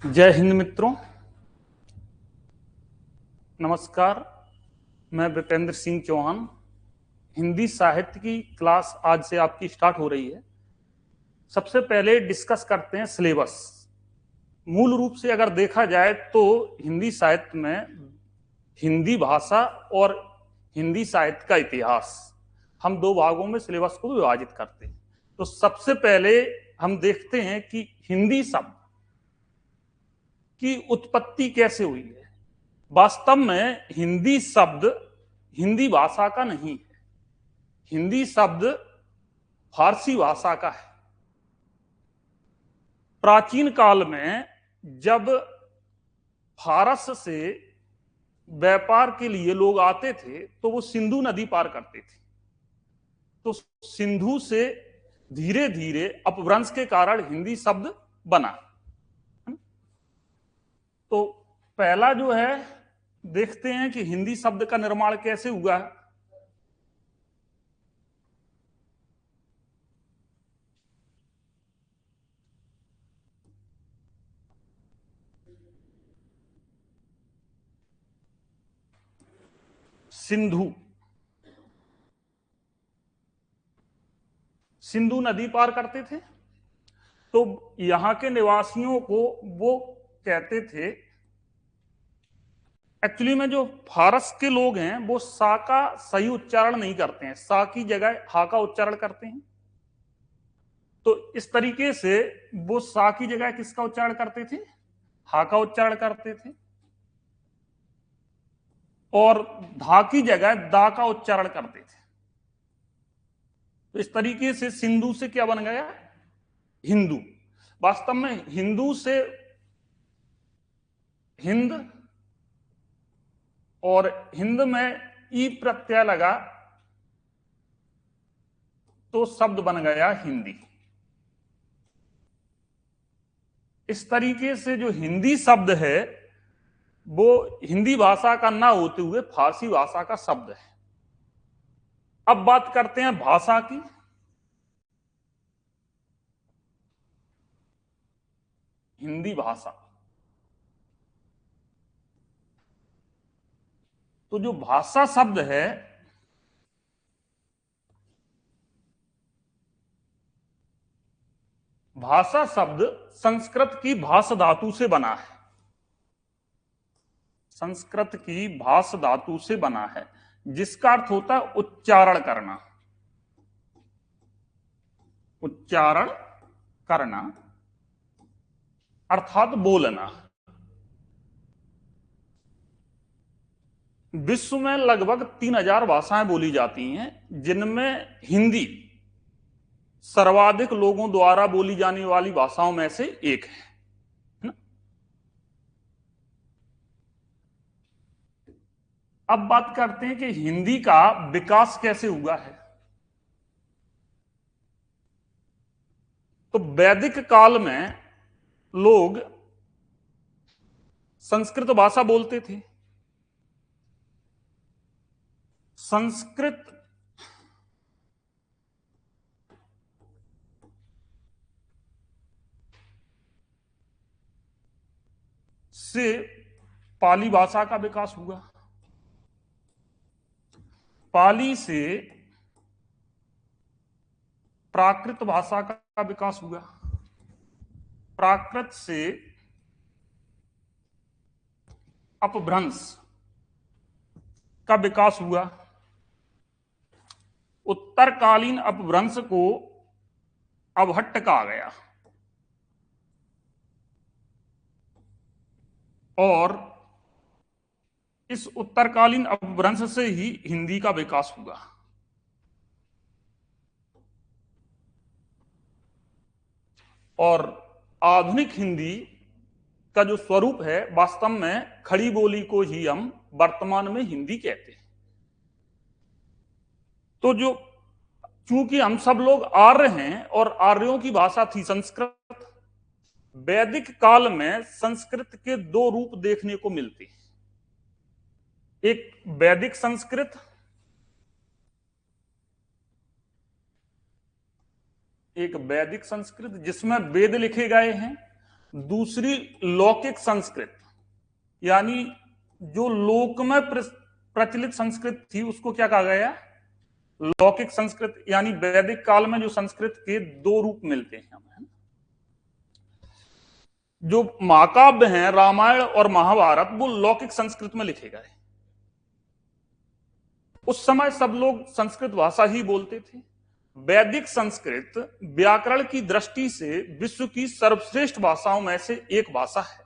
जय हिंद मित्रों, नमस्कार। मैं विपेंद्र सिंह चौहान। हिंदी साहित्य की क्लास आज से आपकी स्टार्ट हो रही है। सबसे पहले डिस्कस करते हैं सिलेबस। मूल रूप से अगर देखा जाए तो हिंदी साहित्य में हिंदी भाषा और हिंदी साहित्य का इतिहास, हम दो भागों में सिलेबस को विभाजित करते हैं। तो सबसे पहले हम देखते हैं कि हिंदी शब्द की उत्पत्ति कैसे हुई है। वास्तव में हिंदी शब्द हिंदी भाषा का नहीं है। हिंदी शब्द फारसी भाषा का है। प्राचीन काल में जब फारस से व्यापार के लिए लोग आते थे तो वो सिंधु नदी पार करते थे। तो सिंधु से धीरे धीरे अपभ्रंश के कारण हिंदी शब्द बना। तो पहला जो है, देखते हैं कि हिंदी शब्द का निर्माण कैसे हुआ है। सिंधु सिंधु नदी पार करते थे तो यहां के निवासियों को वो कहते थे, एक्चुअली में जो फारस के लोग हैं वो सा का सही उच्चारण नहीं करते हैं, सा की जगह हा का उच्चारण करते हैं। तो इस तरीके से वो सा की जगह किसका उच्चारण करते थे, हा का उच्चारण करते थे, और धा की जगह दा का उच्चारण करते थे। तो इस तरीके से सिंधु से क्या बन गया, हिंदू। वास्तव में हिंदू से हिंद, और हिंद में ई प्रत्यय लगा तो शब्द बन गया हिंदी। इस तरीके से जो हिंदी शब्द है वो हिंदी भाषा का ना होते हुए फारसी भाषा का शब्द है। अब बात करते हैं भाषा की। हिंदी भाषा, तो जो भाषा शब्द है, भाषा शब्द संस्कृत की भाष धातु से बना है। संस्कृत की भाष धातु से बना है, जिसका अर्थ होता है उच्चारण करना। उच्चारण करना अर्थात बोलना। विश्व में लगभग 3000 भाषाएं बोली जाती हैं, जिनमें हिंदी सर्वाधिक लोगों द्वारा बोली जाने वाली भाषाओं में से एक है ना? अब बात करते हैं कि हिंदी का विकास कैसे हुआ है। तो वैदिक काल में लोग संस्कृत भाषा बोलते थे। संस्कृत से पाली भाषा का विकास हुआ। पाली से प्राकृत भाषा का विकास हुआ। प्राकृत से अपभ्रंश का विकास हुआ। उत्तरकालीन अपभ्रंश को अवहट्ट कहा गया, और इस उत्तरकालीन अपभ्रंश से ही हिंदी का विकास हुआ। और आधुनिक हिंदी का जो स्वरूप है, वास्तव में खड़ी बोली को ही हम वर्तमान में हिंदी कहते हैं। तो जो, चूंकि हम सब लोग आर्य हैं और आर्यों की भाषा थी संस्कृत, वैदिक काल में संस्कृत के दो रूप देखने को मिलते हैं। एक वैदिक संस्कृत, एक वैदिक संस्कृत जिसमें वेद लिखे गए हैं। दूसरी लौकिक संस्कृत, यानी जो लोक में प्रचलित संस्कृत थी उसको क्या कहा गया? लौकिक संस्कृत। यानी वैदिक काल में जो संस्कृत के दो रूप मिलते हैं हमें, जो महाकाव्य हैं रामायण और महाभारत, वो लौकिक संस्कृत में लिखे गए। उस समय सब लोग संस्कृत भाषा ही बोलते थे। वैदिक संस्कृत व्याकरण की दृष्टि से विश्व की सर्वश्रेष्ठ भाषाओं में से एक भाषा है।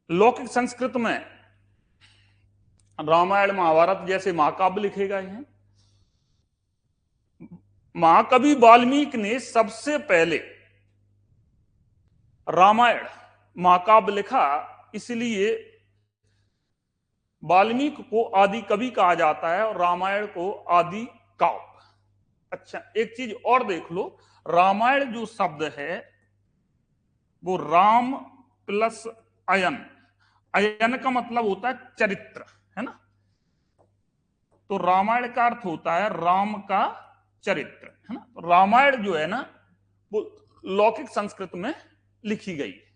लौकिक संस्कृत में रामायण महाभारत जैसे महाकाव्य लिखे गए हैं। महाकवि वाल्मीकि ने सबसे पहले रामायण महाकाव्य लिखा, इसलिए वाल्मीकि को आदि कवि कहा जाता है और रामायण को आदि काव्य। अच्छा, एक चीज और देख लो, रामायण जो शब्द है वो राम प्लस अयन, अयन का मतलब होता है चरित्र, है ना। तो रामायण का अर्थ होता है राम का चरित्र, है ना। तो रामायण जो है ना वो लौकिक संस्कृत में लिखी गई है।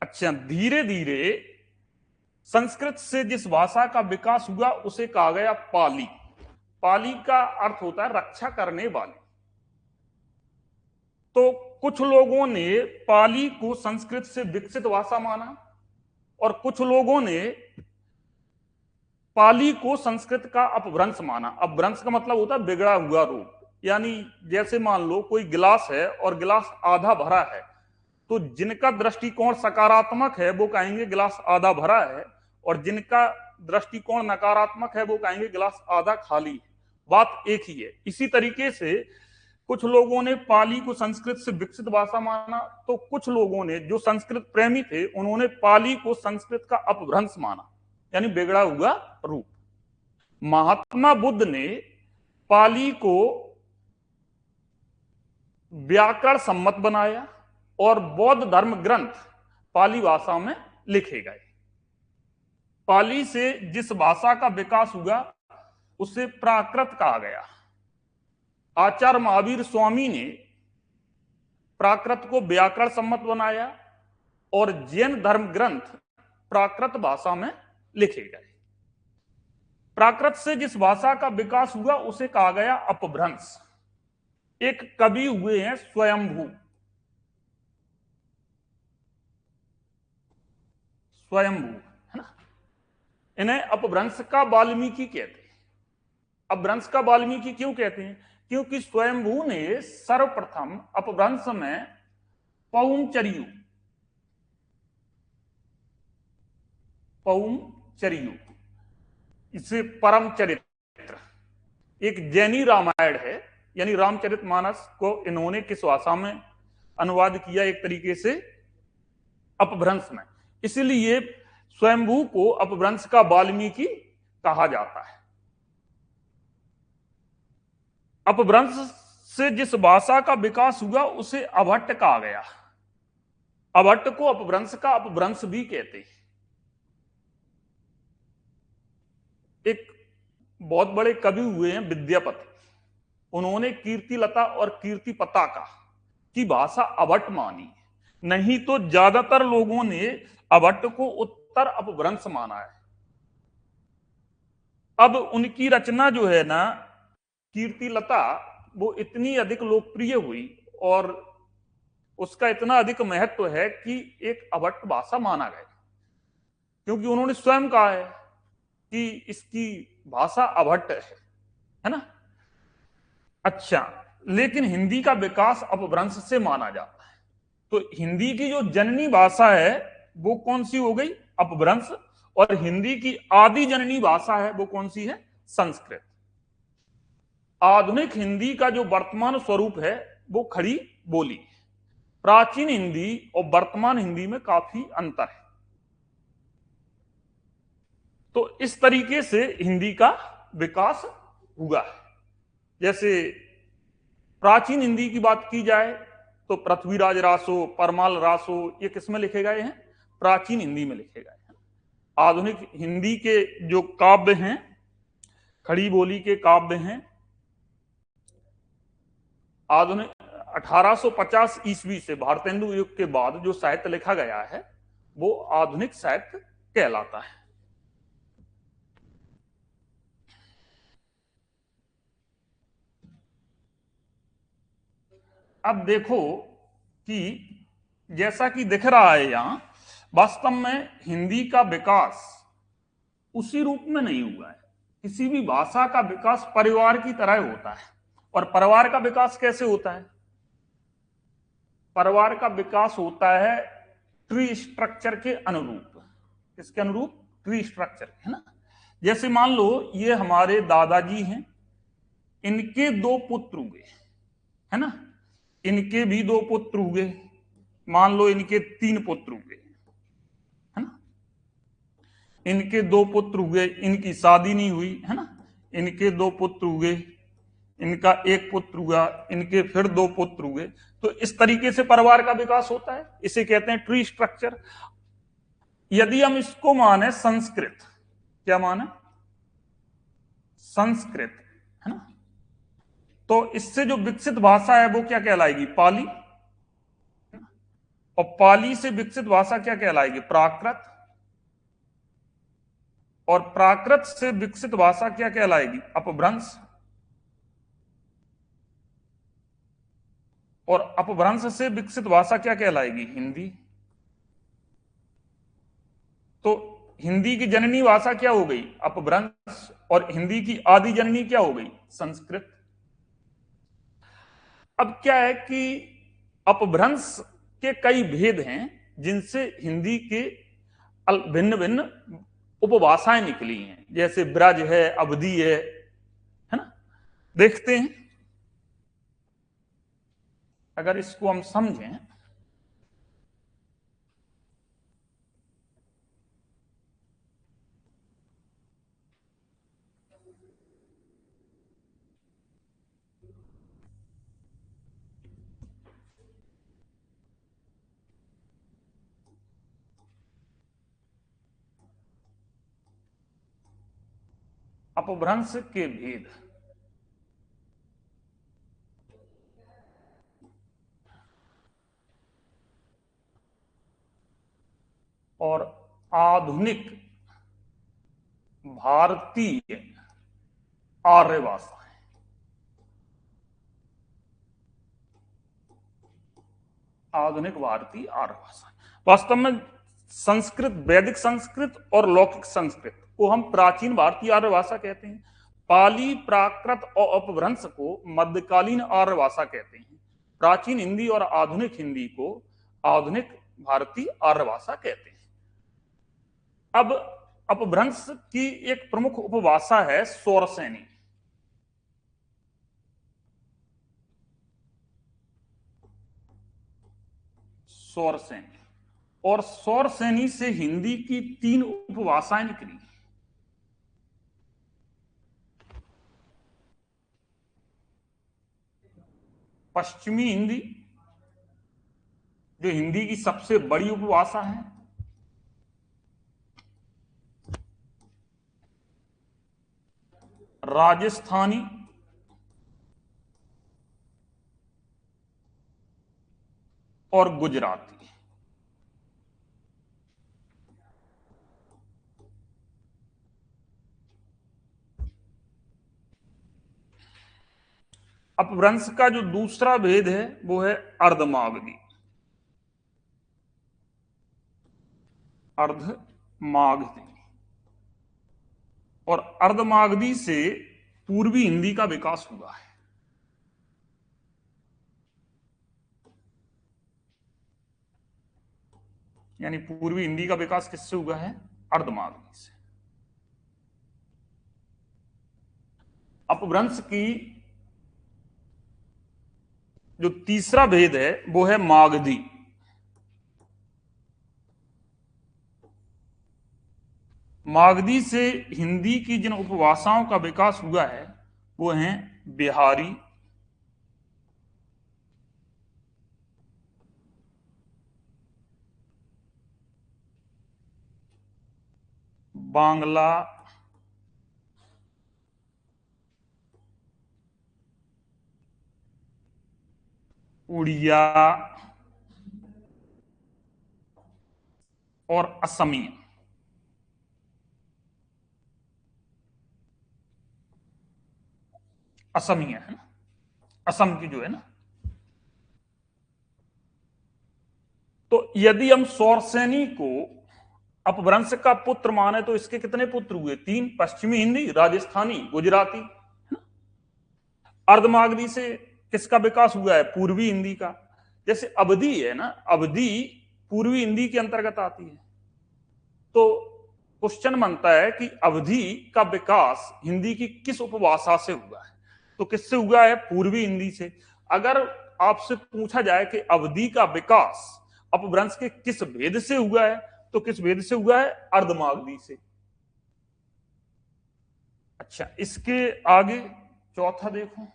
अच्छा, धीरे धीरे संस्कृत से जिस भाषा का विकास हुआ उसे कहा गया पाली। पाली का अर्थ होता है रक्षा करने वाली। तो कुछ लोगों ने पाली को संस्कृत से विकसित भाषा माना और कुछ लोगों ने पाली को संस्कृत का अपभ्रंश माना। अपभ्रंश का मतलब होता है बिगड़ा हुआ रूप। यानी जैसे मान लो कोई गिलास है और गिलास आधा भरा है, तो जिनका दृष्टिकोण सकारात्मक है वो कहेंगे गिलास आधा भरा है, और जिनका दृष्टिकोण नकारात्मक है वो कहेंगे गिलास आधा खाली है। बात एक ही है। इसी तरीके से कुछ लोगों ने पाली को संस्कृत से विकसित भाषा माना, तो कुछ लोगों ने जो संस्कृत प्रेमी थे उन्होंने पाली को संस्कृत का अपभ्रंश माना, यानी बिगड़ा हुआ रूप। महात्मा बुद्ध ने पाली को व्याकरण सम्मत बनाया और बौद्ध धर्म ग्रंथ पाली भाषा में लिखे गए। पाली से जिस भाषा का विकास हुआ उसे प्राकृत कहा गया। आचार्य महावीर स्वामी ने प्राकृत को व्याकरण सम्मत बनाया और जैन धर्म ग्रंथ प्राकृत भाषा में लिखे गए। प्राकृत से जिस भाषा का विकास हुआ उसे कहा गया अपभ्रंश। एक कवि हुए हैं स्वयंभू। स्वयंभू, है ना। इन्हें अपभ्रंश का वाल्मीकि कहते हैं। अपभ्रंश का वाल्मीकि क्यों कहते हैं? क्योंकि स्वयंभू ने सर्वप्रथम अपभ्रंश में पौमचरियु इसे परम चरित्र, एक जैनी रामायण है, यानी रामचरितमानस को इन्होंने किस भाषा में अनुवाद किया? एक तरीके से अपभ्रंश में। इसलिए स्वयंभू को अपभ्रंश का वाल्मीकि कहा जाता है। अपभ्रंश से जिस भाषा का विकास हुआ उसे अभट्ट कहा गया। अभट्ट को अपभ्रंश का अपभ्रंश भी कहते हैं। एक बहुत बड़े कवि हुए हैं विद्यापति, उन्होंने कीर्तिलता और कीर्ति पताका की भाषा अभट्ट मानी, नहीं तो ज्यादातर लोगों ने अभट्ट को उत्तर अपभ्रंश माना है। अब उनकी रचना जो है ना कीर्तिलता, वो इतनी अधिक लोकप्रिय हुई और उसका इतना अधिक महत्व है कि एक अभट्ट भाषा माना गया, क्योंकि उन्होंने स्वयं कहा है कि इसकी भाषा अभट्ट है ना। अच्छा, लेकिन हिंदी का विकास अपभ्रंश से माना जाता है। तो हिंदी की जो जननी भाषा है वो कौन सी हो गई? अपभ्रंश। और हिंदी की आदि जननी भाषा है वो कौन सी है? संस्कृत। आधुनिक हिंदी का जो वर्तमान स्वरूप है वो खड़ी बोली। प्राचीन हिंदी और वर्तमान हिंदी में काफी अंतर है। तो इस तरीके से हिंदी का विकास हुआ है। जैसे प्राचीन हिंदी की बात की जाए तो पृथ्वीराज रासो, परमाल रासो, ये किसमें लिखे गए हैं? प्राचीन हिंदी में लिखे गए हैं। आधुनिक हिंदी के जो काव्य हैं, खड़ी बोली के काव्य हैं, 1850 ईस्वी से भारतेंदु युग के बाद जो साहित्य लिखा गया है वो आधुनिक साहित्य कहलाता है। अब देखो कि जैसा कि दिख रहा है यहां, वास्तव में हिंदी का विकास उसी रूप में नहीं हुआ है। किसी भी भाषा का विकास परिवार की तरह होता है। और परिवार का विकास कैसे होता है? परिवार का विकास होता है ट्री स्ट्रक्चर के अनुरूप। किसके अनुरूप? ट्री स्ट्रक्चर, है ना। जैसे मान लो ये हमारे दादाजी हैं, इनके दो पुत्र हुए, है ना, इनके भी दो पुत्र हुए, मान लो इनके तीन पुत्र हुए, है ना, इनके दो पुत्र हुए, इनकी शादी नहीं हुई, है ना, इनके दो पुत्र हुए, इनका एक पुत्र हुआ, इनके फिर दो पुत्र हुए। तो इस तरीके से परिवार का विकास होता है, इसे कहते हैं ट्री स्ट्रक्चर। यदि हम इसको माने संस्कृत, क्या माने? संस्कृत, है ना, तो इससे जो विकसित भाषा है वो क्या कहलाएगी? पाली। और पाली से विकसित भाषा क्या कहलाएगी? प्राकृत। और प्राकृत से विकसित भाषा क्या कहलाएगी? अपभ्रंश। और अपभ्रंश से विकसित भाषा क्या कहलाएगी? हिंदी। तो हिंदी की जननी भाषा क्या हो गई? अपभ्रंश। और हिंदी की आदि जननी क्या हो गई? संस्कृत। अब क्या है कि अपभ्रंश के कई भेद हैं जिनसे हिंदी के भिन्न भिन्न उपभाषाएं निकली हैं, जैसे ब्रज है, अवधी है ना। देखते हैं, अगर इसको हम समझें, अपभ्रंश के भेद। और आधुनिक भारतीय आर्य भाषा, आधुनिक भारतीय आर्य भाषा। वास्तव में संस्कृत, वैदिक संस्कृत और लौकिक संस्कृत को हम प्राचीन भारतीय आर्य भाषा कहते हैं। पाली, प्राकृत और अपभ्रंश को मध्यकालीन आर्य भाषा कहते हैं। प्राचीन हिंदी और आधुनिक हिंदी को आधुनिक भारतीय आर्य भाषा कहते हैं। अब अपभ्रंश की एक प्रमुख उपभाषा है सौरसेनी। सौरसेनी। और सौरसेनी से हिंदी की तीन उपभाषाएं निकली। पश्चिमी हिंदी, जो हिंदी की सबसे बड़ी उपभाषा है, राजस्थानी, और गुजराती। अपभ्रंश का जो दूसरा भेद है वो है अर्धमागधी। अर्धमागधी। और अर्धमागधी से पूर्वी हिंदी का विकास हुआ है। यानी पूर्वी हिंदी का विकास किससे हुआ है? अर्धमागधी से। अपभ्रंश की जो तीसरा भेद है वो है मागधी। मागधी से हिंदी की जिन उपभाषाओं का विकास हुआ है वो हैं बिहारी, बांग्ला, उड़िया और असमिया। असमिया है ना, असम की जो है ना। तो यदि हम शौरसेनी को अपभ्रंश का पुत्र माने तो इसके कितने पुत्र हुए? 3। पश्चिमी हिंदी, राजस्थानी, गुजराती। अर्धमागधी से किसका विकास हुआ है? पूर्वी हिंदी का। जैसे अवधि है ना, अवधि पूर्वी हिंदी के अंतर्गत आती है। तो क्वेश्चन बनता है कि अवधि का विकास हिंदी की किस उपभाषा से हुआ है? तो किससे हुआ है? पूर्वी हिंदी से। अगर आपसे पूछा जाए कि अवधि का विकास अपभ्रंश के किस भेद से हुआ है, तो किस भेद से हुआ है? अर्धमागधी से। अच्छा, इसके आगे चौथा देखो।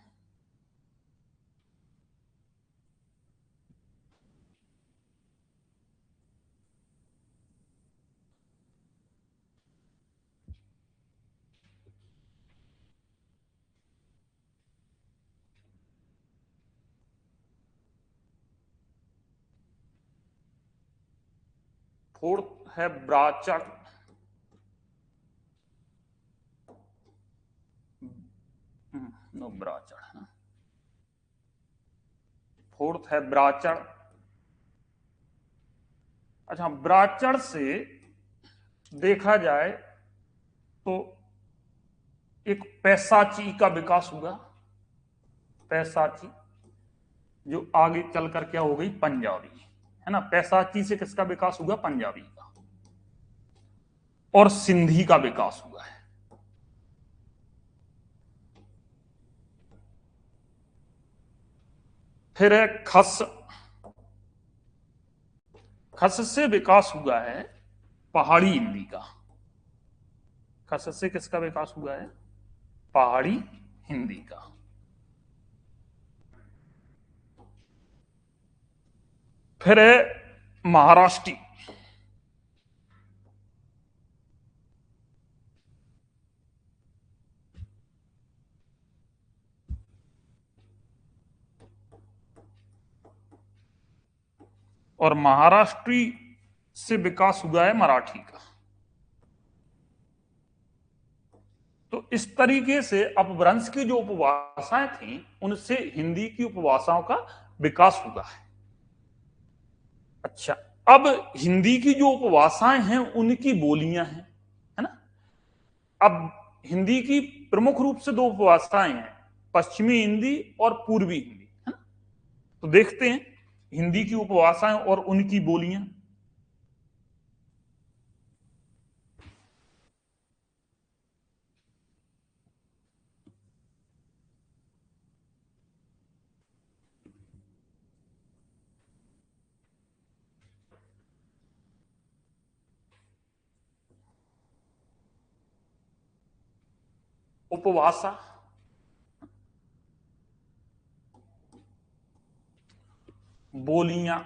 फोर्थ है ब्राचड़। नो, ब्राचड़ है ना। फोर्थ है ब्राचड़। अच्छा, ब्राचड़ से देखा जाए तो एक पैसाची का विकास हुआ। पैसाची जो आगे चलकर क्या हो गई? पंजाबी, है ना। पैसाची से किसका विकास हुआ? पंजाबी का। और सिंधी का विकास हुआ है। फिर है खस। खस से विकास हुआ है पहाड़ी हिंदी का। खस से किसका विकास हुआ है? पहाड़ी हिंदी का। फिर है महाराष्ट्री। और महाराष्ट्री से विकास हुआ है मराठी का। तो इस तरीके से अपभ्रंश की जो उपभाषाएं थी उनसे हिंदी की उपभाषाओं का विकास हुआ है। अच्छा, अब हिंदी की जो उपभाषाएं हैं उनकी बोलियां हैं, है ना। अब हिंदी की प्रमुख रूप से दो उपभाषाएं हैं, पश्चिमी हिंदी और पूर्वी हिंदी, है ना। तो देखते हैं हिंदी की उपभाषाएं और उनकी बोलियां। उपभाषा, बोलियां,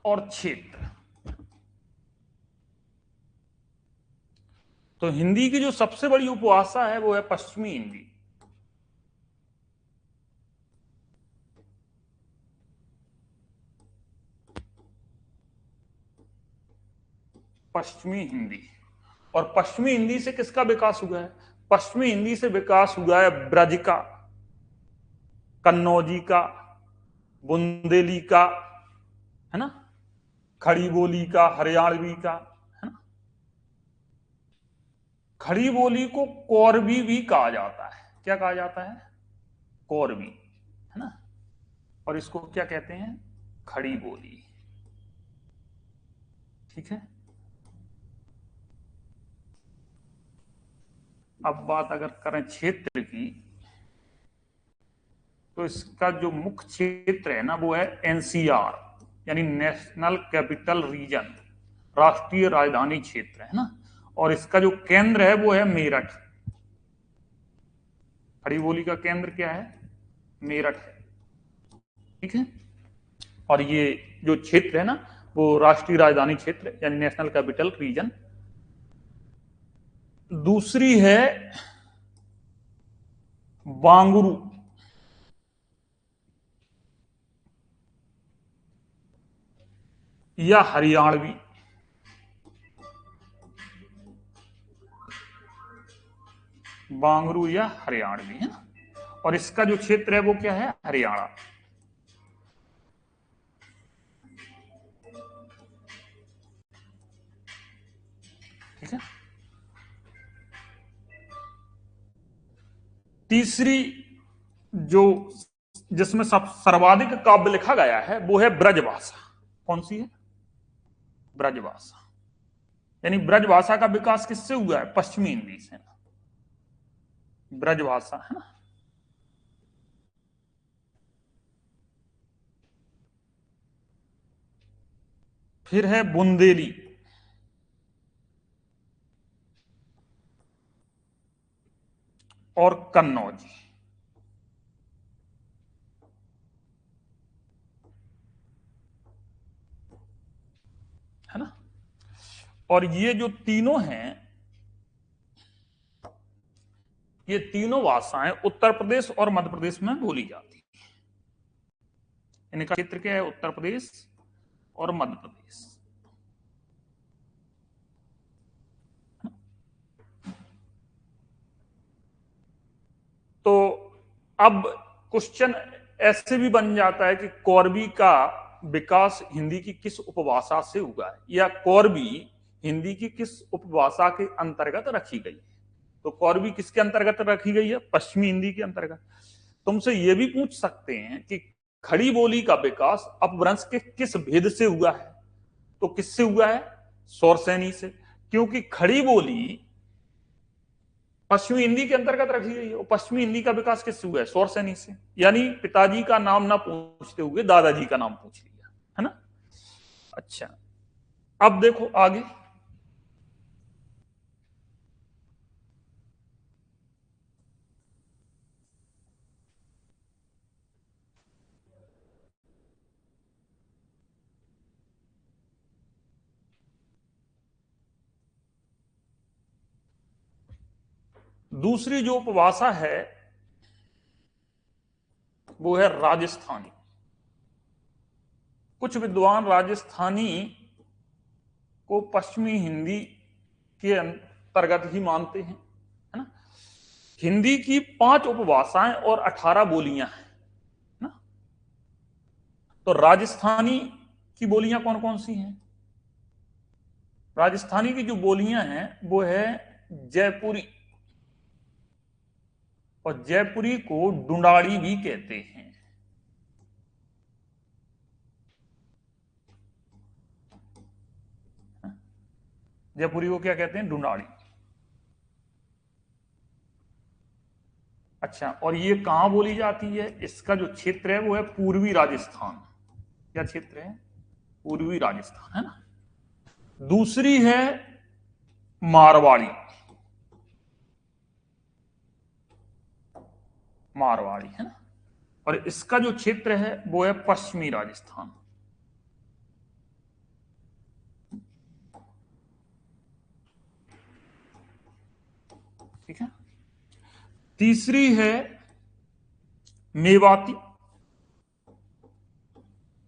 और क्षेत्र। तो हिंदी की जो सबसे बड़ी उपभाषा है वो है पश्चिमी हिंदी। पश्चिमी हिंदी। और पश्चिमी हिंदी से किसका विकास हुआ है? पश्चिमी हिंदी से विकास हुआ है ब्रज का, कन्नौजी का, बुंदेली का, है ना, खड़ी बोली का, हरियाणवी का, है ना। खड़ी बोली को कौरवी भी कहा जाता है। क्या कहा जाता है? कौरवी, है ना। और इसको क्या कहते हैं? खड़ी बोली। ठीक है। अब बात अगर करें क्षेत्र की, तो इसका जो मुख्य क्षेत्र है ना वो है एनसीआर, यानी नेशनल कैपिटल रीजन, राष्ट्रीय राजधानी क्षेत्र, है ना। और इसका जो केंद्र है वो है मेरठ। खड़ी बोली का केंद्र क्या है? मेरठ है। ठीक है। और ये जो क्षेत्र है ना वो राष्ट्रीय राजधानी क्षेत्र यानी नेशनल कैपिटल रीजन। दूसरी है बांगरू, या हरियाणवी। बांगरू या हरियाणवी है ना, और इसका जो क्षेत्र है वो क्या है, हरियाणा। ठीक है। तीसरी जो जिसमें सब सर्वाधिक काव्य लिखा गया है वो है ब्रजभाषा। कौन सी है, ब्रजभाषा। यानी ब्रजभाषा का विकास किससे हुआ है, पश्चिमी हिंदी से। ब्रजभाषा है ना। फिर है बुंदेली, और कन्नौजी। है ना। और ये जो तीनों हैं, ये तीनों भाषाएं उत्तर प्रदेश और मध्य प्रदेश में बोली जाती है। इनका क्षेत्र क्या है, उत्तर प्रदेश और मध्य प्रदेश। तो अब क्वेश्चन ऐसे भी बन जाता है कि कौरवी का विकास हिंदी की किस उपभाषा से हुआ है, या कौरवी हिंदी की किस उपभाषा के अंतर्गत रखी गई है। तो कौरवी किसके अंतर्गत रखी गई है, पश्चिमी हिंदी के अंतर्गत। तुमसे यह भी पूछ सकते हैं कि खड़ी बोली का विकास अपभ्रंश के किस भेद से हुआ है। तो किससे हुआ है, शौरसेनी से। क्योंकि खड़ी बोली पश्चिमी हिंदी के अंतर्गत रखी गई है, पश्चिमी हिंदी का विकास किससे हुआ है, शौरसेनी से। यानी पिताजी का नाम ना पूछते हुए दादाजी का नाम पूछ लिया, है ना। अच्छा, अब देखो आगे। दूसरी जो उपभाषा है वो है राजस्थानी। कुछ विद्वान राजस्थानी को पश्चिमी हिंदी के अंतर्गत ही मानते हैं, है ना। हिंदी की 5 उपभाषाएं और 18 बोलियां हैं ना। तो राजस्थानी की बोलियां कौन कौन सी हैं, राजस्थानी की जो बोलियां हैं वो है जयपुरी, और जयपुरी को डुंडाड़ी भी कहते हैं। जयपुरी को क्या कहते हैं, डुंडाड़ी। अच्छा, और ये कहां बोली जाती है, इसका जो क्षेत्र है वो है पूर्वी राजस्थान। क्या क्षेत्र है, पूर्वी राजस्थान, है ना। दूसरी है मारवाड़ी, मारवाड़ी है ना। और इसका जो क्षेत्र है वो है पश्चिमी राजस्थान। ठीक है। तीसरी है मेवाती,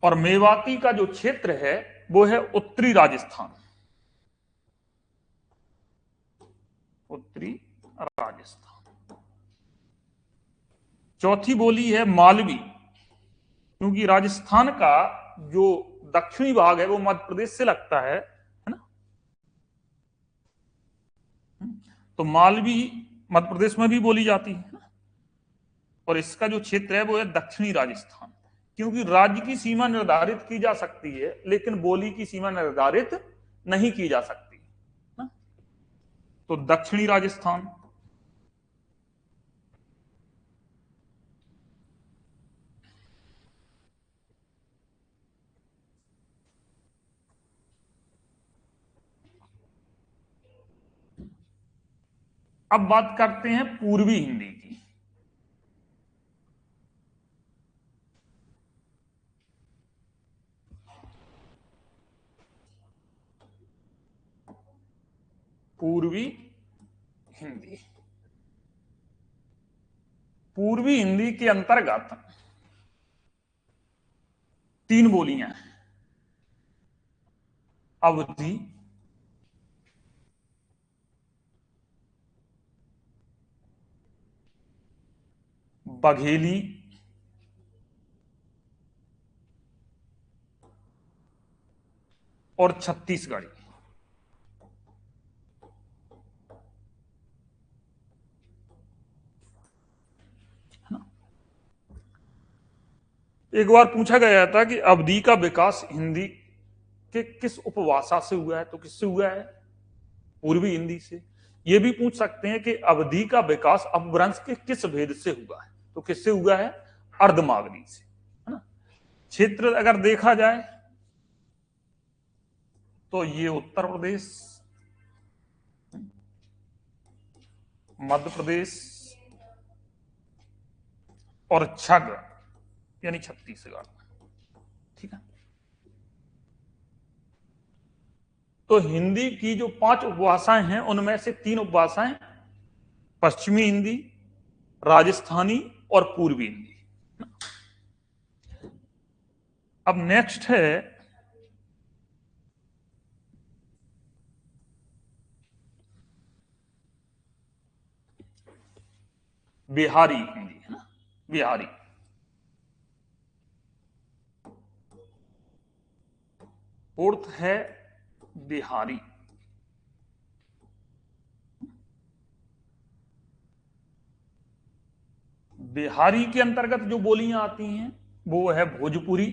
और मेवाती का जो क्षेत्र है वो है उत्तरी राजस्थान, उत्तरी राजस्थान। चौथी बोली है मालवी, क्योंकि राजस्थान का जो दक्षिणी भाग है वो मध्य प्रदेश से लगता है ना। तो मालवी मध्य प्रदेश में भी बोली जाती है ना। और इसका जो क्षेत्र है वो है दक्षिणी राजस्थान। क्योंकि राज्य की सीमा निर्धारित की जा सकती है लेकिन बोली की सीमा निर्धारित नहीं की जा सकती ना। तो दक्षिणी राजस्थान। अब बात करते हैं पूर्वी हिंदी की। पूर्वी हिंदी। पूर्वी हिंदी के अंतर्गत 3 बोलियां हैं। अवधी, बघेली और छत्तीसगढ़ी। एक बार पूछा गया था कि अवधी का विकास हिंदी के किस उपभाषा से हुआ है, तो किससे हुआ है? पूर्वी हिंदी से। यह भी पूछ सकते हैं कि अवधी का विकास अपभ्रंश के किस भेद से हुआ है, तो किससे हुआ है? अर्धमागधी से, है ना। क्षेत्र अगर देखा जाए तो ये उत्तर प्रदेश, मध्य प्रदेश और छग यानी छत्तीसगढ़। ठीक है। तो हिंदी की जो 5 उपभाषाएं हैं उनमें से 3 उपभाषाएं पश्चिमी हिंदी, राजस्थानी और पूर्वी हिंदी। अब नेक्स्ट है बिहारी हिंदी, है ना। बिहारी, फोर्थ है बिहारी। बिहारी के अंतर्गत जो बोलियां आती हैं वो है भोजपुरी,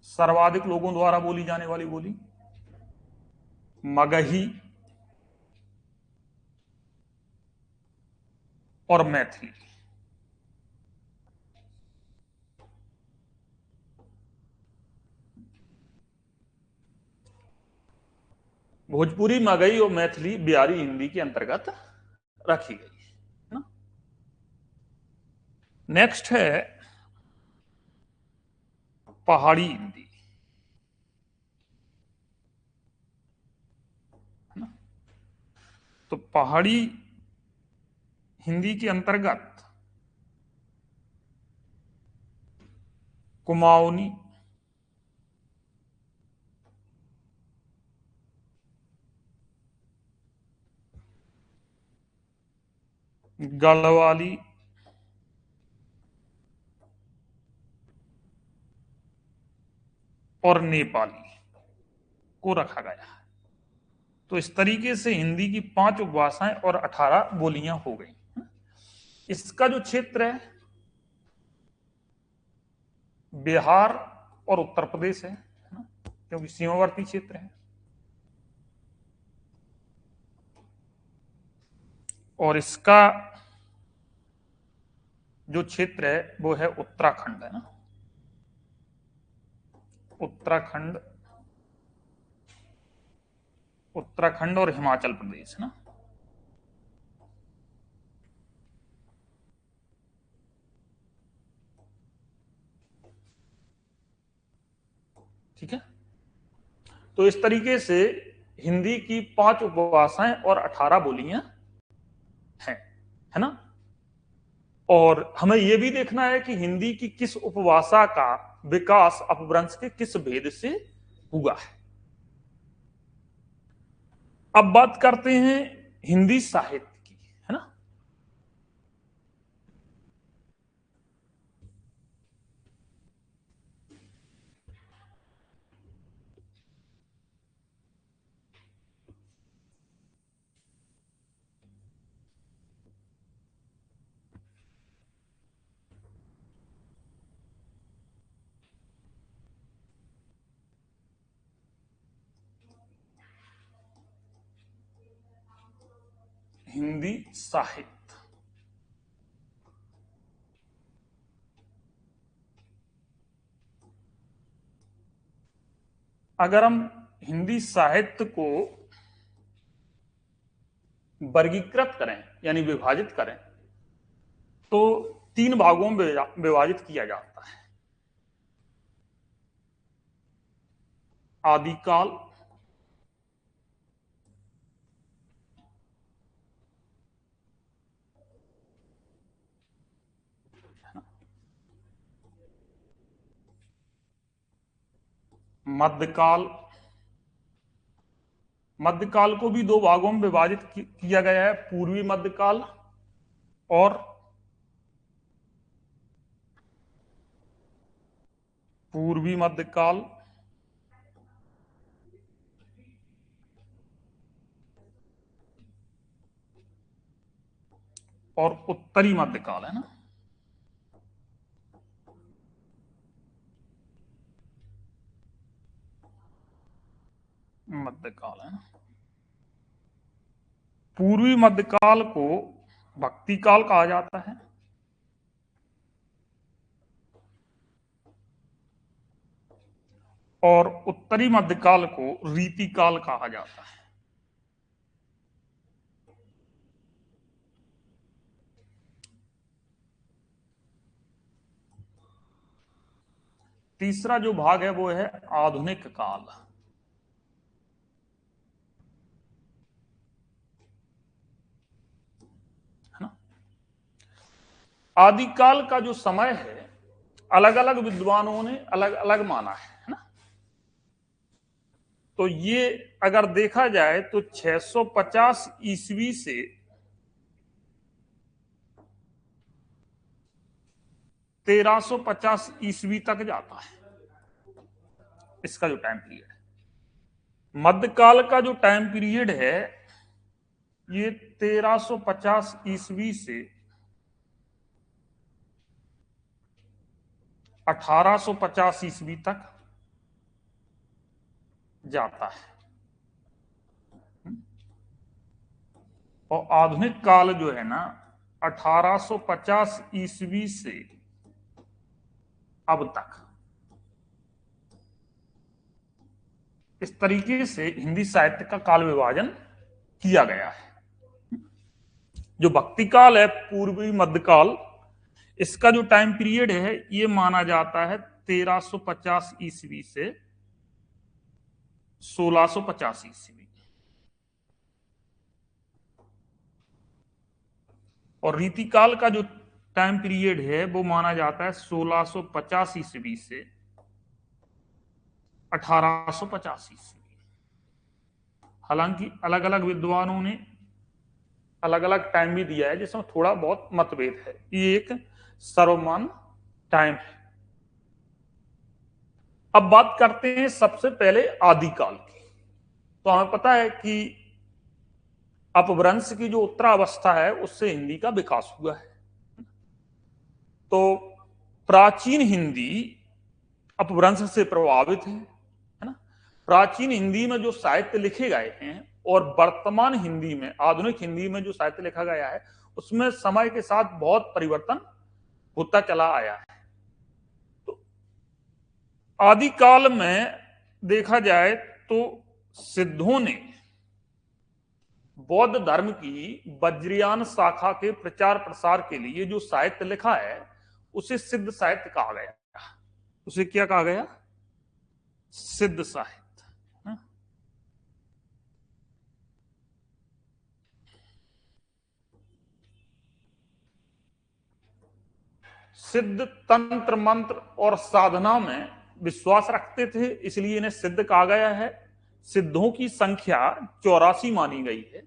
सर्वाधिक लोगों द्वारा बोली जाने वाली बोली, मगही और मैथिली। भोजपुरी, मगही और मैथिली बिहारी हिंदी के अंतर्गत रखी गई है ना। नेक्स्ट है पहाड़ी हिंदी, है ना। तो पहाड़ी हिंदी के अंतर्गत कुमाऊनी, गढ़वाली और नेपाली को रखा गया है। तो इस तरीके से हिंदी की 5 उपभाषाएं और 18 बोलियां हो गई। इसका जो क्षेत्र है बिहार और उत्तर प्रदेश है ना, क्योंकि सीमावर्ती क्षेत्र है। और इसका जो क्षेत्र है वो है उत्तराखंड, है ना। उत्तराखंड, उत्तराखंड और हिमाचल प्रदेश, है ना। ठीक है। तो इस तरीके से हिंदी की 5 उपभाषाएं और 18 बोलियां हैं, है ना। और हमें यह भी देखना है कि हिंदी की किस उपभाषा का विकास अपभ्रंश के किस भेद से हुआ है। अब बात करते हैं हिंदी साहित्य की, है ना। हिंदी साहित्य, अगर हम हिंदी साहित्य को वर्गीकृत करें यानी विभाजित करें तो 3 भागों में विभाजित किया जाता है। आदिकाल, मध्यकाल। मध्यकाल को भी दो भागों में विभाजित किया गया है, पूर्वी मध्यकाल और पूर्वी मध्यकाल और उत्तरी मध्यकाल, है ना। मध्यकाल है ना। पूर्वी मध्यकाल को भक्ति काल कहा जाता है और उत्तरी मध्यकाल को रीति काल कहा जाता है। तीसरा जो भाग है वो है आधुनिक काल। है ना। आदिकाल का जो समय है अलग अलग विद्वानों ने अलग अलग माना है ना। तो ये अगर देखा जाए तो 650 ईस्वी से 1350 ईस्वी तक जाता है, इसका जो टाइम पीरियड है। मध्यकाल का जो टाइम पीरियड है ये 1350 ईस्वी से 1850 ईस्वी तक जाता है। और आधुनिक काल जो है ना 1850 ईस्वी से अब तक। इस तरीके से हिंदी साहित्य का काल विभाजन किया गया है। जो भक्ति काल है पूर्वी मध्यकाल, इसका जो टाइम पीरियड है ये माना जाता है 1350 ईस्वी से 1650 ईस्वी। और रीतिकाल का जो टाइम पीरियड है वो माना जाता है 1650 ईस्वी से 1850 ईस्वी। हालांकि अलग अलग विद्वानों ने अलग अलग टाइम भी दिया है जिसमें थोड़ा बहुत मतभेद है। ये एक सर्वमान्य टाइम है। अब बात करते हैं सबसे पहले आदिकाल की। तो हमें पता है कि अपभ्रंश की जो उत्तरावस्था है उससे हिंदी का विकास हुआ है। तो प्राचीन हिंदी अपभ्रंश से प्रभावित है ना। प्राचीन हिंदी में जो साहित्य लिखे गए हैं और वर्तमान हिंदी में, आधुनिक हिंदी में जो साहित्य लिखा गया है उसमें समय के साथ बहुत परिवर्तन होता चला आया है। तो आदिकाल में देखा जाए तो सिद्धों ने बौद्ध धर्म की वज्रयान शाखा के प्रचार प्रसार के लिए जो साहित्य लिखा है उसे सिद्ध साहित्य कहा गया। उसे क्या कहा गया? सिद्ध साहित्य। सिद्ध तंत्र मंत्र और साधना में विश्वास रखते थे, इसलिए इन्हें सिद्ध कहा गया है। सिद्धों की संख्या 84 मानी गई है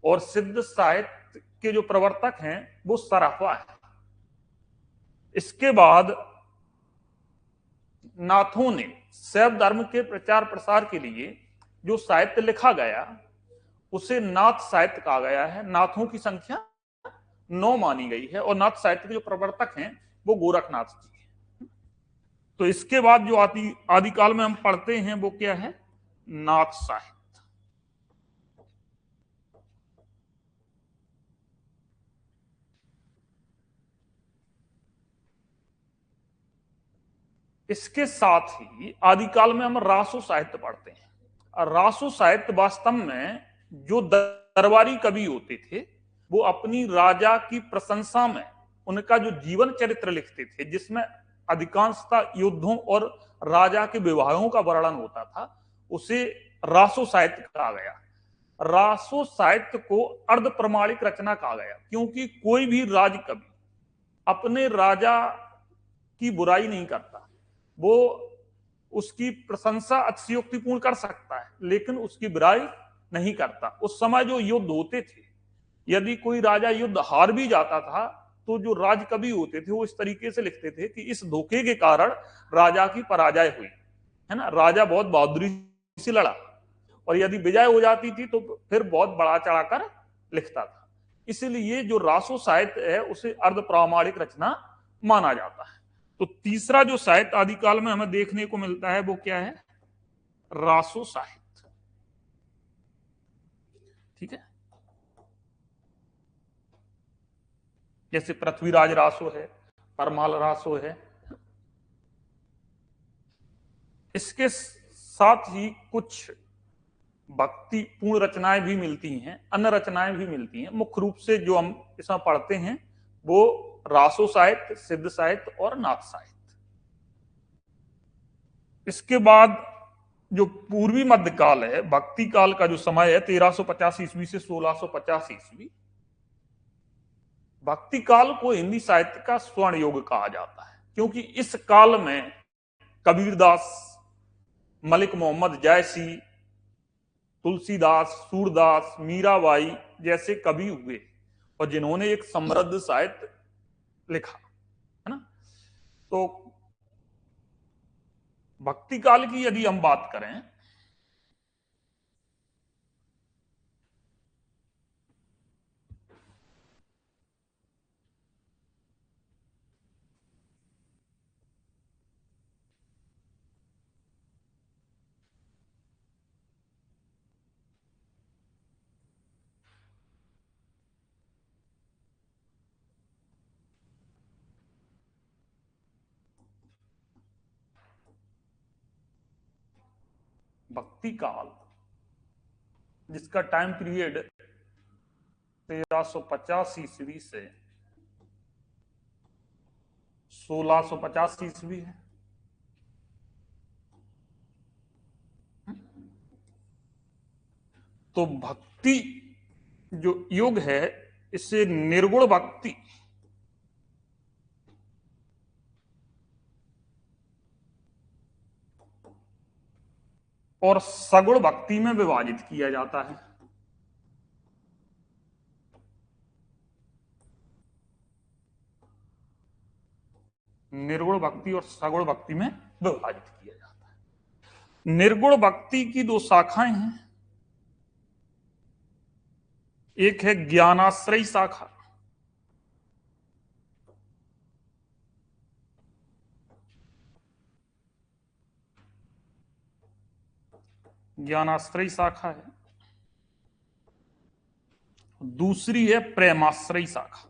और सिद्ध साहित्य के जो प्रवर्तक हैं वो सराफा है। इसके बाद नाथों ने शैव धर्म के प्रचार प्रसार के लिए जो साहित्य लिखा गया उसे नाथ साहित्य कहा गया है। नाथों की संख्या 9 मानी गई है और नाथ साहित्य के जो प्रवर्तक हैं वो गोरखनाथ जी हैं। तो इसके बाद जो आदिकाल में हम पढ़ते हैं वो क्या है? नाथ साहित्य। इसके साथ ही आदिकाल में हम रासो साहित्य पढ़ते हैं। और रासो साहित्य वास्तव में जो दरबारी कवि होते थे वो अपनी राजा की प्रशंसा में उनका जो जीवन चरित्र लिखते थे, जिसमें अधिकांशतः युद्धों और राजा के विवाहों का वर्णन होता था, उसे रासो साहित्य कहा गया। रासो साहित्य को अर्ध प्रमाणिक रचना कहा गया क्योंकि कोई भी राज कवि अपने राजा की बुराई नहीं करता, वो उसकी प्रशंसा अतिशयोक्तिपूर्ण कर सकता है, लेकिन उसकी बुराई नहीं करता। उस समय जो युद्ध होते थे, यदि कोई राजा युद्ध हार भी जाता था तो जो राजकवि होते थे वो इस तरीके से लिखते थे कि इस धोखे के कारण राजा की पराजय हुई, है ना। राजा बहुत बहादुरी से लड़ा, और यदि विजय हो जाती थी तो फिर बहुत बढ़ा चढ़ाकर लिखता था। इसलिए जो रासो साहित्य है उसे अर्ध प्रामाणिक रचना माना जाता है। तो तीसरा जो साहित्य आदिकाल में हमें देखने को मिलता है वो क्या है? रासो साहित्य। ठीक है, जैसे पृथ्वीराज रासो है, परमाल रासो है। इसके साथ ही कुछ भक्ति पूर्ण रचनाएं भी मिलती हैं, अन्य रचनाएं भी मिलती हैं। मुख्य रूप से जो हम इसमें पढ़ते हैं वो रासो साहित्य, सिद्ध साहित्य और नाथ साहित्य। इसके बाद जो पूर्वी मध्यकाल है, भक्ति काल का जो समय है 1350 ईस्वी से 1650 ईस्वी, भक्ति काल को हिंदी साहित्य का स्वर्ण युग कहा जाता है, क्योंकि इस काल में कबीरदास, मलिक मोहम्मद जैसी, तुलसीदास, सूरदास, मीराबाई जैसे कवि हुए और जिन्होंने एक समृद्ध साहित्य लिखा, है ना। तो भक्ति काल की यदि हम बात करें भक्ति काल, जिसका टाइम पीरियड 1350 ईस्वी से 1650 ईस्वी है, तो भक्ति जो युग है इससे निर्गुण भक्ति और सगुण भक्ति में विभाजित किया जाता है। निर्गुण भक्ति और सगुण भक्ति में विभाजित किया जाता है। निर्गुण भक्ति की दो शाखाएं हैं, एक है ज्ञानाश्रयी शाखा, ज्ञानाश्रयी शाखा है, दूसरी है प्रेमाश्रयी शाखा।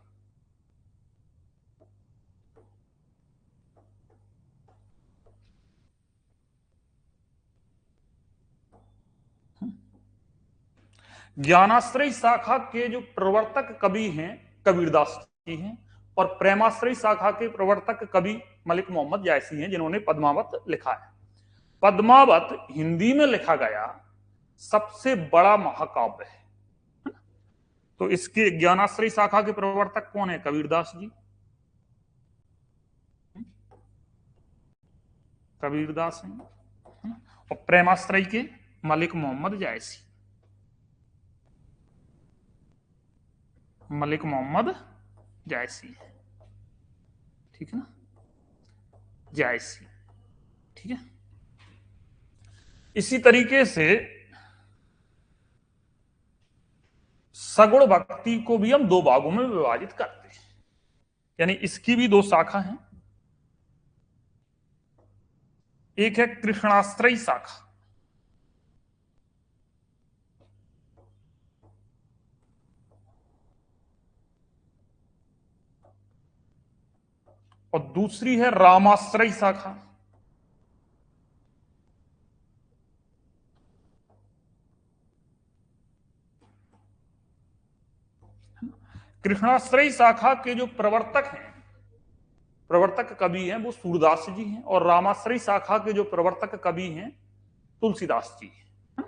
ज्ञानाश्रयी शाखा के जो प्रवर्तक कवि हैं कबीरदास जी हैं, और प्रेमाश्रयी शाखा के प्रवर्तक कवि मलिक मोहम्मद जायसी हैं, जिन्होंने पद्मावत लिखा है। पद्मावत हिंदी में लिखा गया सबसे बड़ा महाकाव्य है। तो इसके ज्ञानाश्रयी शाखा के प्रवर्तक कौन है? कबीरदास जी, कबीरदास हैं, और प्रेमाश्रयी के मलिक मोहम्मद जायसी, मलिक मोहम्मद जायसी है, ठीक है ना, जायसी, ठीक है। इसी तरीके से सगुण भक्ति को भी हम दो भागों में विभाजित करते हैं, यानी इसकी भी दो शाखा हैं। एक है कृष्णाश्रयी शाखा, और दूसरी है रामाश्रयी शाखा। कृष्णाश्रयी शाखा के जो प्रवर्तक हैं, प्रवर्तक कवि हैं, वो सूरदास जी हैं, और रामाश्रयी शाखा के जो प्रवर्तक कवि हैं तुलसीदास जी हैं।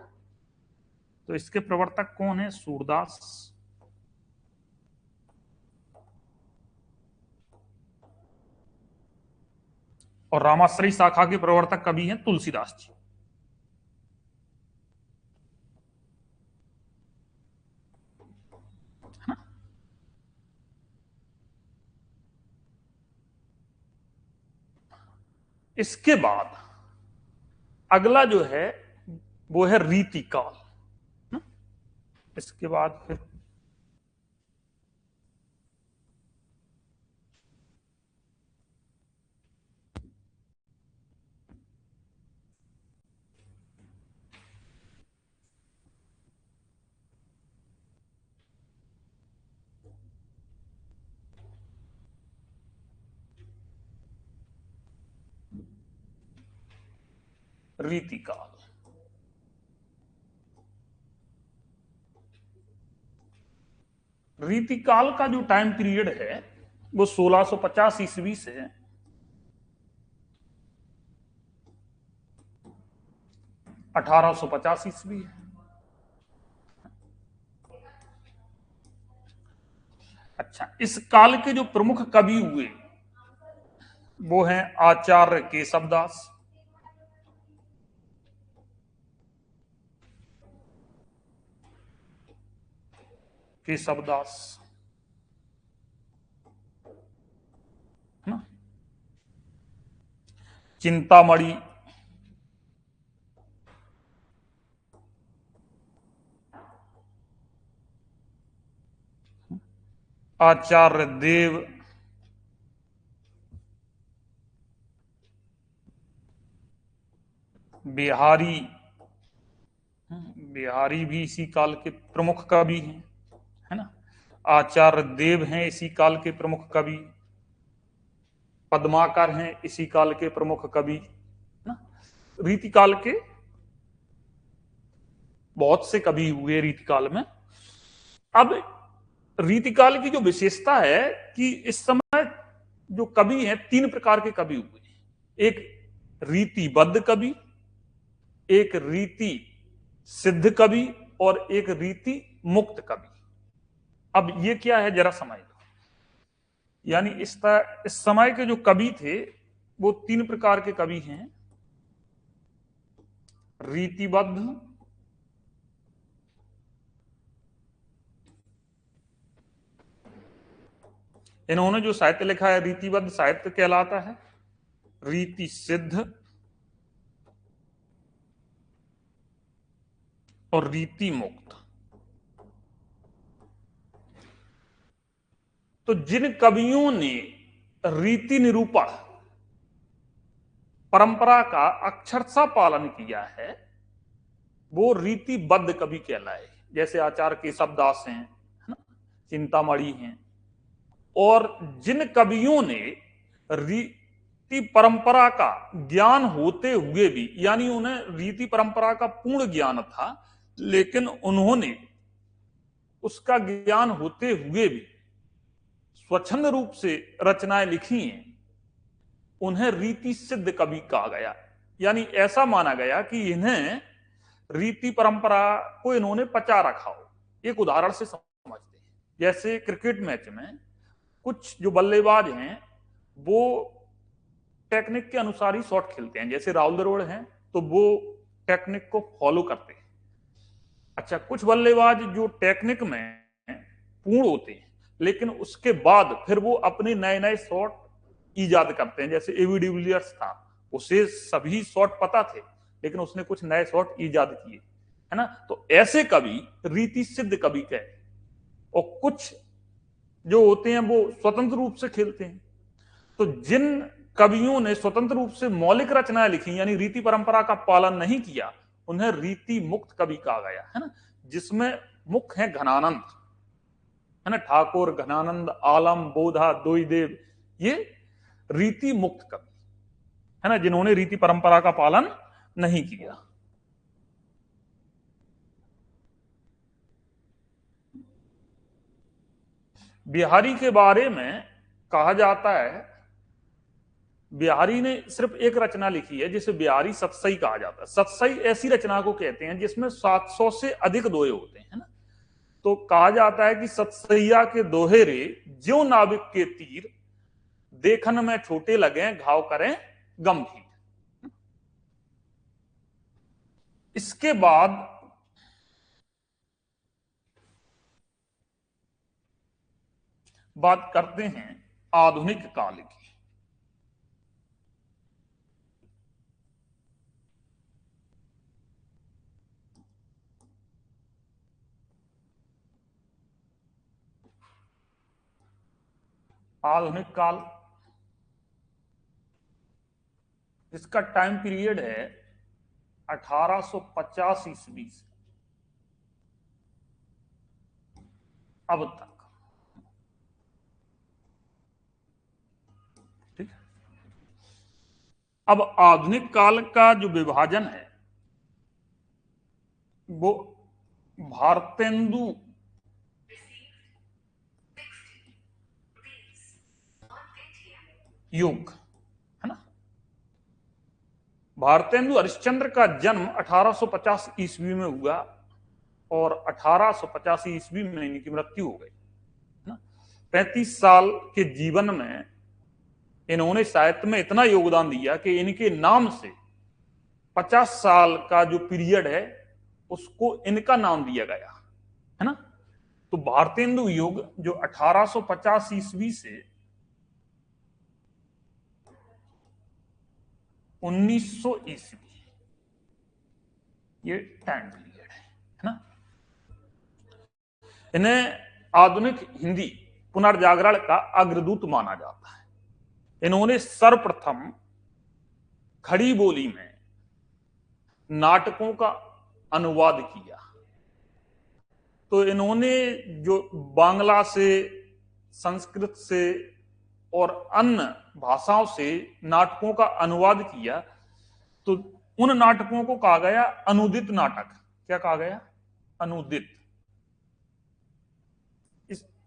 तो इसके प्रवर्तक कौन है? सूरदास, और रामाश्रयी शाखा के प्रवर्तक कवि हैं तुलसीदास जी। इसके बाद अगला जो है वो है रीतिकाल। इसके बाद फिर रीतिकाल। रीतिकाल का जो टाइम पीरियड है वो 1650 ईस्वी से 1850 ईस्वी है। अच्छा, इस काल के जो प्रमुख कवि हुए वो हैं आचार्य केशवदास, केशवदास है ना, चिंतामणि, आचार्य देव, बिहारी, बिहारी भी इसी काल के प्रमुख कवि हैं, है ना। आचार्य देव हैं इसी काल के प्रमुख कवि, पद्माकर हैं इसी काल के प्रमुख कवि, है ना। रीतिकाल के बहुत से कवि हुए रीतिकाल में। अब रीतिकाल की जो विशेषता है कि इस समय जो कवि हैं तीन प्रकार के कवि हुए हैं। एक रीतिबद्ध कवि, एक रीति सिद्ध कवि और एक रीति मुक्त कवि। अब ये क्या है जरा समझ लो। यानी इस समय के जो कवि थे वो तीन प्रकार के कवि हैं। रीतिबद्ध, इन्होंने जो साहित्य लिखा है रीतिबद्ध साहित्य कहलाता है। रीति सिद्ध और रीति मुक्त। तो जिन कवियों ने रीति निरूपण परंपरा का अक्षरशः पालन किया है वो रीतिबद्ध कवि कहलाए। जैसे आचार्य केशवदास हैं, है ना, चिंतामणि हैं। और जिन कवियों ने रीति परंपरा का ज्ञान होते हुए भी, यानी उन्हें रीति परंपरा का पूर्ण ज्ञान था लेकिन उन्होंने उसका ज्ञान होते हुए भी स्वच्छंद रूप से रचनाएं लिखी हैं, उन्हें रीति सिद्ध कवि कहा गया। यानी ऐसा माना गया कि इन्हें रीति परंपरा को इन्होंने पचा रखा हो। एक उदाहरण से समझते हैं। जैसे क्रिकेट मैच में कुछ जो बल्लेबाज हैं वो टेक्निक के अनुसार ही शॉट खेलते हैं। जैसे राहुल द्रविड़ हैं तो वो टेक्निक को फॉलो करते हैं। अच्छा, कुछ बल्लेबाज जो टेक्निक में पूर्ण होते हैं लेकिन उसके बाद फिर वो अपने नए नए शॉट ईजाद करते हैं। जैसे एबी डिविलियर्स था, उसे सभी शॉट पता थे लेकिन उसने कुछ नए शॉट ईजाद किए, है ना। तो ऐसे कवि रीति सिद्ध कवि कहते। और कुछ जो होते हैं वो स्वतंत्र रूप से खेलते हैं। तो जिन कवियों ने स्वतंत्र रूप से मौलिक रचनाएं लिखी यानी रीति परंपरा का पालन नहीं किया उन्हें रीति मुक्त कवि कहा गया, है ना। जिसमें मुख्य है घनानंद, है ना, ठाकुर, घनानंद, आलम, बोधा, दोईदेव, ये रीति मुक्त कवि, है ना, जिन्होंने रीति परंपरा का पालन नहीं किया। बिहारी के बारे में कहा जाता है, बिहारी ने सिर्फ एक रचना लिखी है जिसे बिहारी सतसई कहा जाता है। सतसई ऐसी रचना को कहते हैं जिसमें 700 से अधिक दोहे होते हैं, ना। तो कहा जाता है कि सतसैया के दोहे रे ज्यों नाविक के तीर, देखन में छोटे लगे घाव करें गंभीर। इसके बाद बात करते हैं आधुनिक काल की। आधुनिक काल, इसका टाइम पीरियड है 1850 ईस्वी से अब तक। ठीक है। अब आधुनिक काल का जो विभाजन है वो भारतेंदु युग है ना। भारतेंदु हरिश्चंद्र का जन्म 1850 ईस्वी में हुआ और 1885 ईस्वी में इनकी मृत्यु हो गई। 35 साल के जीवन में इन्होंने साहित्य में इतना योगदान दिया कि इनके नाम से 50 साल का जो पीरियड है उसको इनका नाम दिया गया है ना। तो भारतेंदु युग जो 1850 ईस्वी से 1900 ईस्वी, ये टाइम पीरियड है ना। इन्हें आधुनिक हिंदी पुनर्जागरण का अग्रदूत माना जाता है। इन्होंने सर्वप्रथम खड़ी बोली में नाटकों का अनुवाद किया। तो इन्होंने जो बांग्ला से, संस्कृत से और अन्य भाषाओं से नाटकों का अनुवाद किया, तो उन नाटकों को कहा गया अनुदित नाटक। क्या कहा गया? अनुदित।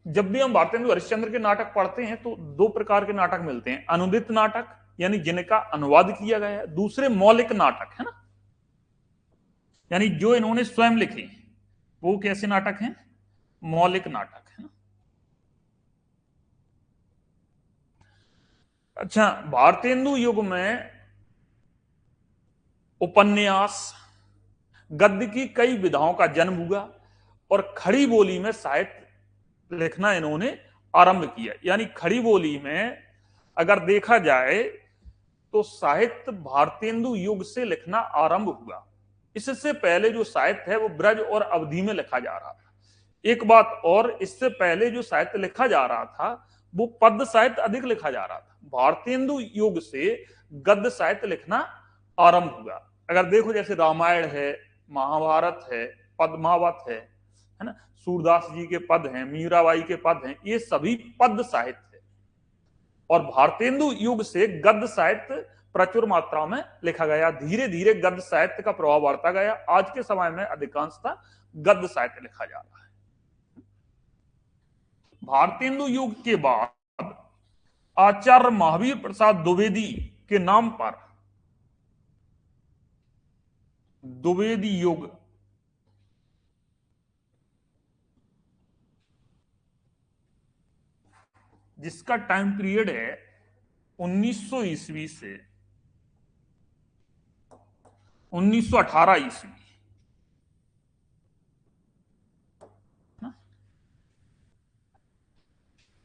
जब भी हम भारतेंदु हरिश्चंद्र के नाटक पढ़ते हैं तो दो प्रकार के नाटक मिलते हैं, अनुदित नाटक यानी जिनका अनुवाद किया गया है, दूसरे मौलिक नाटक है ना, यानी जो इन्होंने स्वयं लिखे। वो कैसे नाटक हैं? मौलिक नाटक है ना। अच्छा, भारतेंदु युग में उपन्यास, गद्य की कई विधाओं का जन्म हुआ और खड़ी बोली में साहित्य लिखना इन्होंने आरंभ किया। यानी खड़ी बोली में अगर देखा जाए तो साहित्य भारतेंदु युग से लिखना आरंभ हुआ। इससे पहले जो साहित्य है वो ब्रज और अवधि में लिखा जा रहा था। एक बात और, इससे पहले जो साहित्य लिखा जा रहा था वो पद्य साहित्य अधिक लिखा जा रहा था। भारतेंदु युग से गद्य साहित्य लिखना आरंभ हुआ। अगर देखो जैसे रामायण है, महाभारत है, पद्मावत है ना, सूरदास जी के पद हैं, मीराबाई के पद हैं, ये सभी पद्य साहित्य है। और भारतेंदु युग से गद्य साहित्य प्रचुर मात्रा में लिखा गया। धीरे धीरे गद्य साहित्य का प्रभाव बढ़ता गया। आज के समय में अधिकांशतः गद्य साहित्य लिखा जा रहा है। भारतेंदु युग के बाद आचार्य महावीर प्रसाद द्विवेदी के नाम पर द्विवेदी युग, जिसका टाइम पीरियड है 1900 ईस्वी से 1918 ईस्वी।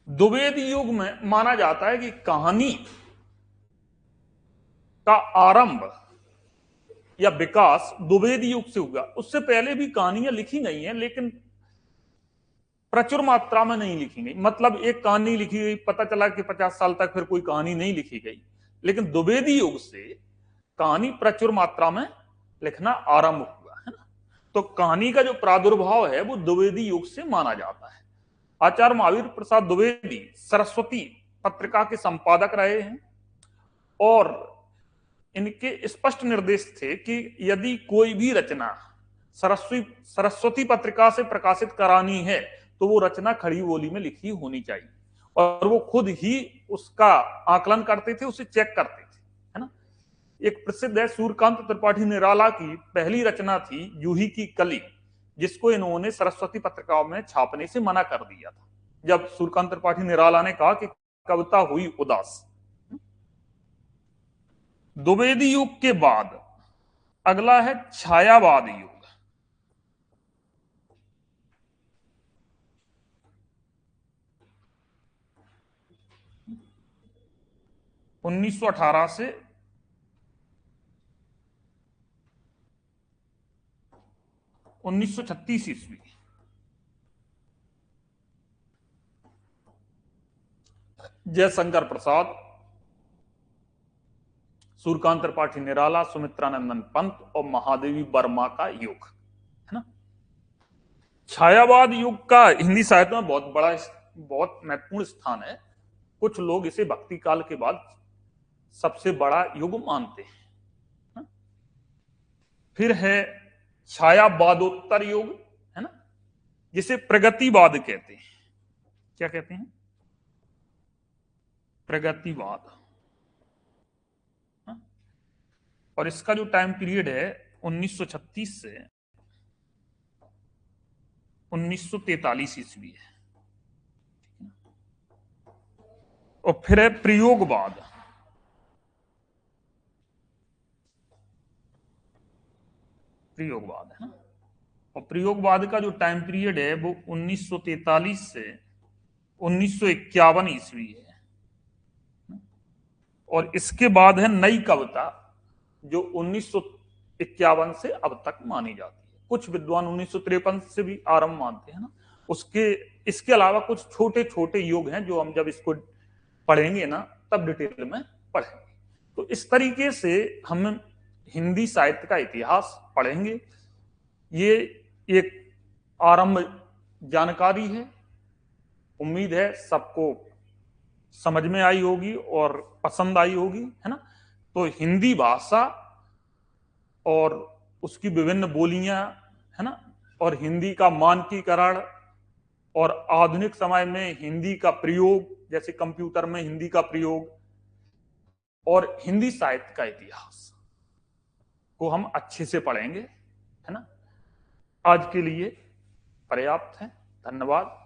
द्विवेदी युग में माना जाता है कि कहानी का आरंभ या विकास द्विवेदी युग से हुआ। उससे पहले भी कहानियां लिखी गई हैं लेकिन प्रचुर मात्रा में नहीं लिखी गई। मतलब एक कहानी लिखी गई, पता चला कि 50 साल तक फिर कोई कहानी नहीं लिखी गई। लेकिन द्विवेदी युग से कहानी प्रचुर मात्रा में लिखना आरंभ हुआ है ना। तो कहानी का जो प्रादुर्भाव है वो द्विवेदी युग से माना जाता है। आचार्य महावीर प्रसाद द्विवेदी सरस्वती पत्रिका के संपादक रहे हैं और इनके स्पष्ट निर्देश थे कि यदि कोई भी रचना सरस्वती पत्रिका से प्रकाशित करानी है तो वो रचना खड़ी बोली में लिखी होनी चाहिए। और वो खुद ही उसका आकलन करते थे, उसे चेक करते थे, है ना। एक प्रसिद्ध है सूर्यकांत त्रिपाठी निराला की पहली रचना थी जूही की कली, जिसको इन्होंने सरस्वती पत्रिकाओं में छापने से मना कर दिया था जब सूर्यकांत त्रिपाठी निराला ने कहा कि कविता हुई उदास। द्विवेदी युग के बाद अगला है छायावाद युग। उन्नीस सौ 18 से 1936 ईस्वी। जयशंकर प्रसाद, सूर्यकांत त्रिपाठी निराला, सुमित्रानंदन पंत और महादेवी वर्मा का युग है ना। छायावाद युग का हिंदी साहित्य में बहुत महत्वपूर्ण स्थान है। कुछ लोग इसे भक्ति काल के बाद सबसे बड़ा युग मानते हैं। फिर है छायावादोत्तर युग, है ना, जिसे प्रगतिवाद कहते हैं। क्या कहते हैं? प्रगतिवाद। और इसका जो टाइम पीरियड है 1936 से 1943 ईस्वी है। और फिर है प्रयोगवाद। प्रयोगवाद है ना। और प्रयोगवाद का जो टाइम पीरियड है वो 1943 से 1951 ईस्वी है। और इसके बाद है नई कविता, जो 1951 से अब तक मानी जाती है। कुछ विद्वान 1953 से भी आरंभ मानते हैं ना। इसके अलावा कुछ छोटे छोटे युग हैं जो हम जब इसको पढ़ेंगे ना तब डिटेल में पढ़ेंगे। तो इस तरीके से हम हिंदी साहित्य का इतिहास पढ़ेंगे। ये एक आरंभ जानकारी है। उम्मीद है सबको समझ में आई होगी और पसंद आई होगी, है ना। तो हिंदी भाषा और उसकी विभिन्न बोलियां, है ना, और हिंदी का मानकीकरण और आधुनिक समय में हिंदी का प्रयोग, जैसे कंप्यूटर में हिंदी का प्रयोग, और हिंदी साहित्य का इतिहास को हम अच्छे से पढ़ेंगे, है ना। आज के लिए पर्याप्त है। धन्यवाद।